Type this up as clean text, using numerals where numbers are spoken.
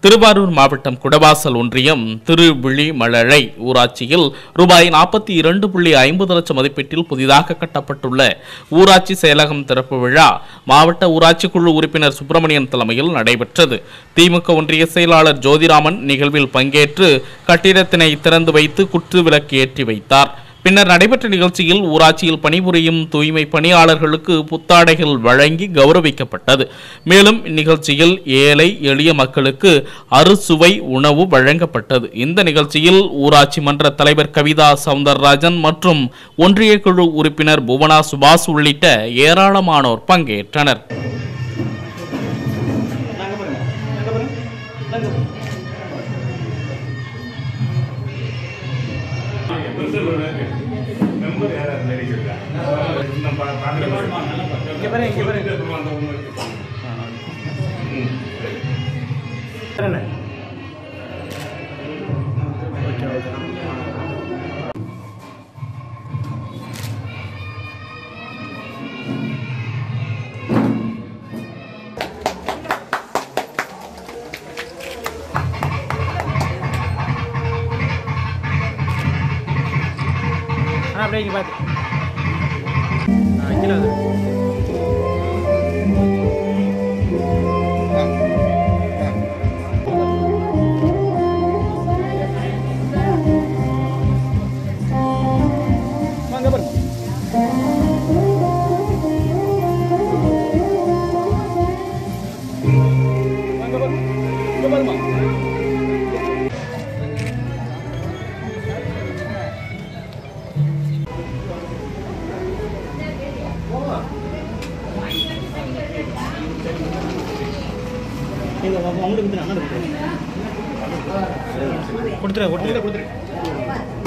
திருவாரூர் மாவட்டம் குடவாசல் ஒன்றியம் திருவிழிமழலை ஊராட்சியில் ரூபாய் 42.50 லட்சம் மதிப்பீட்டில் புதிதாக கட்டப்பட்டுள்ள ஊராட்சி செயலகம் திறப்பு விழா மாவட்ட ஊராட்சி குழு உறுப்பினர் சுப்பிரமணியன் தலைமையில் நடைபெற்றது. திமுக ஒன்றிய செயலாளர் ஜோதிராமன் நிகழ்வில் பங்கேற்று கட்டிடத்தினை திறந்து வைத்து குற்று விளக்கு ஏற்றி வைத்தார். பின்னர் நடைபெற்ற நிகழ்ச்சியில் ஊராட்சியில் பணிபுரியும் தூய்மை பணியாளர்களுக்கு புத்தாடைகள் வழங்கி கௌரவிக்கப்பட்டது. மேலும் இந்நிகழ்ச்சியில் ஏழை எளிய மக்களுக்கு அறுசுவை உணவு வழங்கப்பட்டது. இந்த நிகழ்ச்சியில் ஊராட்சி மன்ற தலைவர் கவிதா சவுந்தரராஜன் மற்றும் ஒன்றிய குழு உறுப்பினர் புவனா சுபாஷ் உள்ளிட்ட ஏராளமானோர் பங்கேற்றனர். அப்படியே பார்த்து கொடுத்துரு